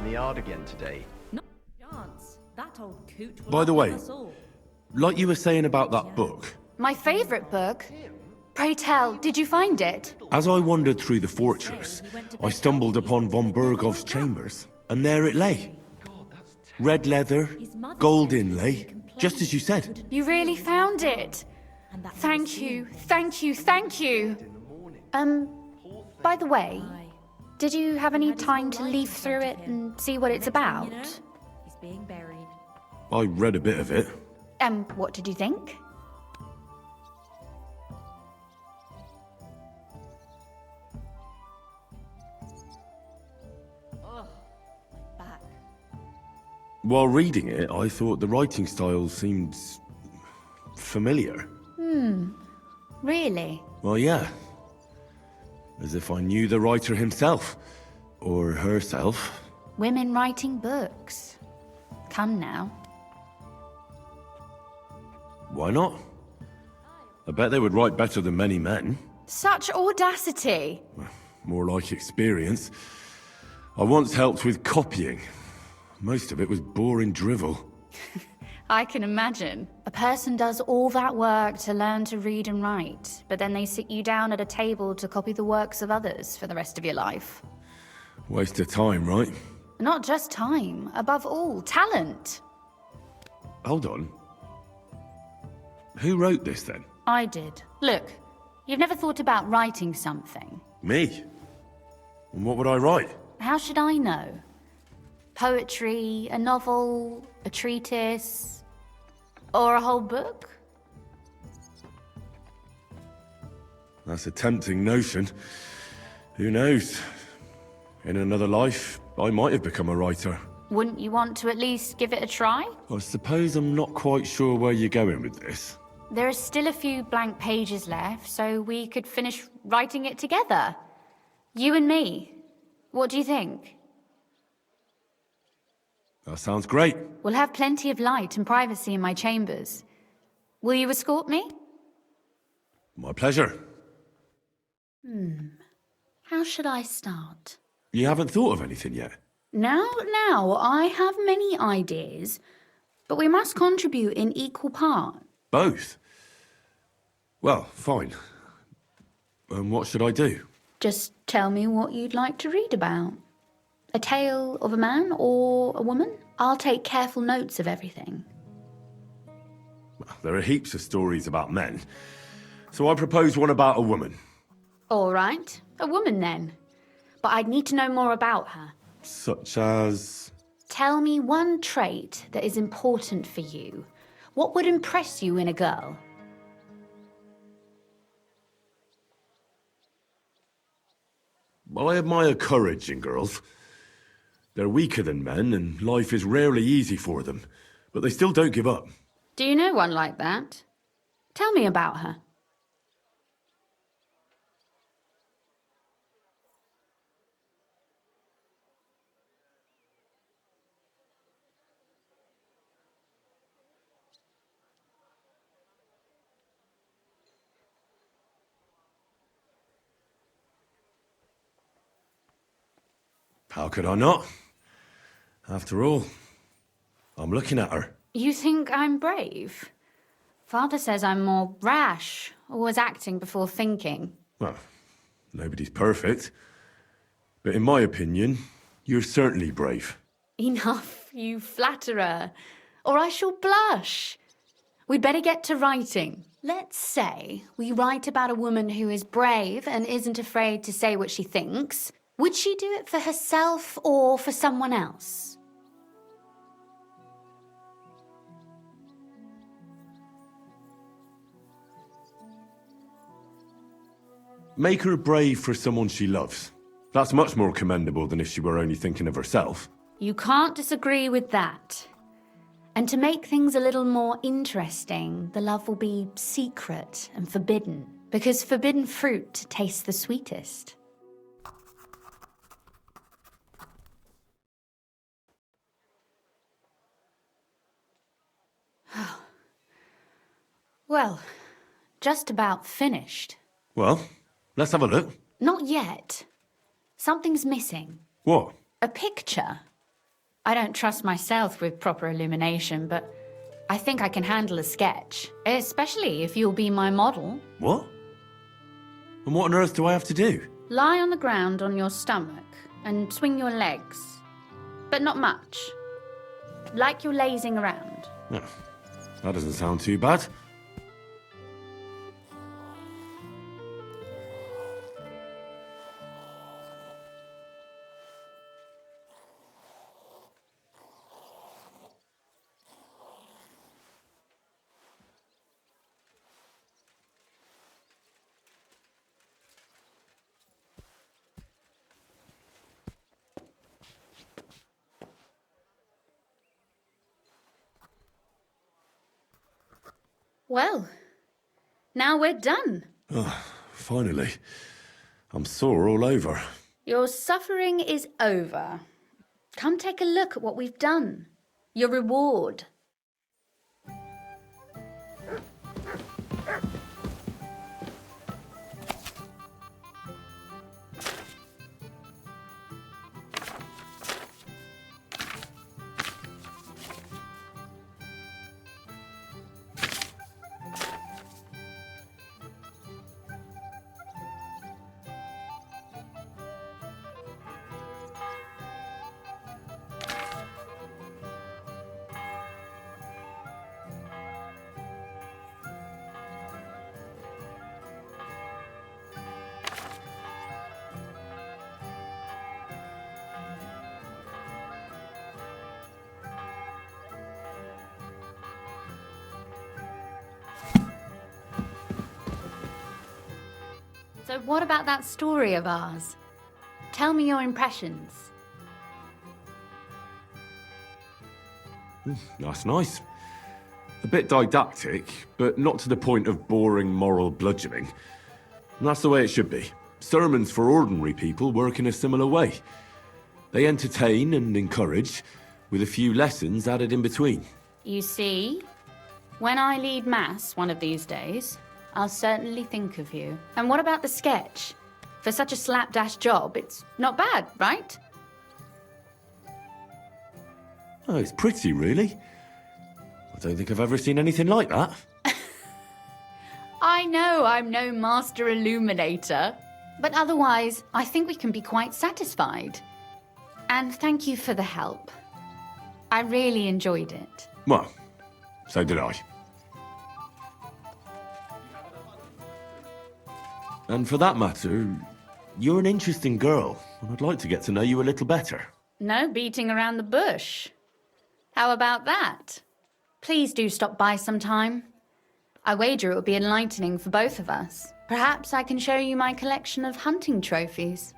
the yard again today. Not a chance. That old coot will By the way, outlive us all. like you were saying about that book, My favourite book? Pray tell, did you find it? as I wandered through the fortress, I stumbled upon von Bergov's chambers, and there it lay. Red leather, gold inlay, just as you said. You really found it? Thank you, thank you, thank you. By the way, did you have any time to leaf through it and see what it's about? He's being buried. I read a bit of it. What did you think? Back. While reading it, I thought the writing style seemed familiar. Really? Well, yeah. As if I knew the writer himself. Or herself. Women writing books. Come now. Why not? I bet they would write better than many men. Such audacity. More like experience. I once helped with copying. Most of it was boring drivel. I can imagine. A person does all that work to learn to read and write, but then they sit you down at a table to copy the works of others for the rest of your life. Waste of time, right? Not just time, above all, talent. Hold on. Who wrote this then? I did. Look, you've never thought about writing something. Me? And what would I write? How should I know? Poetry, a novel, a treatise, or a whole book? That's a tempting notion. Who knows? In another life, I might have become a writer. Wouldn't you want to at least give it a try? I suppose I'm not quite sure where you're going with this. There are still a few blank pages left, so we could finish writing it together. You and me. What do you think? That sounds great. We'll have plenty of light and privacy in my chambers. Will you escort me? My pleasure. How should I start? You haven't thought of anything yet? Now, I have many ideas, but we must contribute in equal part. Both? Well, fine. And what should I do? Just tell me what you'd like to read about. A tale of a man or a woman? I'll take careful notes of everything. There are heaps of stories about men. So I propose one about a woman. All right, a woman then. But I'd need to know more about her. Such as... Tell me one trait that is important for you. What would impress you in a girl? I admire courage in girls. They're weaker than men, and life is rarely easy for them. But they still don't give up. Do you know one like that? Tell me about her. How could I not? After all, I'm looking at her. You think I'm brave? Father says I'm more rash, always acting before thinking. Well, nobody's perfect. But in my opinion, you're certainly brave. Enough, you flatterer, or I shall blush. We'd better get to writing. Let's say we write about a woman who is brave and isn't afraid to say what she thinks. Would she do it for herself or for someone else? Make her brave for someone she loves. That's much more commendable than if she were only thinking of herself. You can't disagree with that. And to make things a little more interesting, the love will be secret and forbidden, because forbidden fruit tastes the sweetest. Well, just about finished. Well, let's have a look. Not yet. Something's missing. What? A picture. I don't trust myself with proper illumination, but I think I can handle a sketch, especially if you'll be my model. What? And what on earth do I have to do? Lie on the ground on your stomach and swing your legs, but not much. Like you're lazing around. Yeah, that doesn't sound too bad. Well, now we're done. Finally. I'm sore all over. Your suffering is over. Come take a look at what we've done. Your reward. So what about that story of ours? Tell me your impressions. That's nice. A bit didactic, but not to the point of boring moral bludgeoning. And that's the way it should be. Sermons for ordinary people work in a similar way. They entertain and encourage, with a few lessons added in between. You see, when I lead mass one of these days, I'll certainly think of you. And what about the sketch? For such a slapdash job, it's not bad, right? Oh, it's pretty, really. I don't think I've ever seen anything like that. I know I'm no master illuminator, but otherwise, I think we can be quite satisfied. And thank you for the help. I really enjoyed it. Well, so did I. And for that matter, you're an interesting girl, and I'd like to get to know you a little better. No beating around the bush. How about that? Please do stop by sometime. I wager it will be enlightening for both of us. Perhaps I can show you my collection of hunting trophies.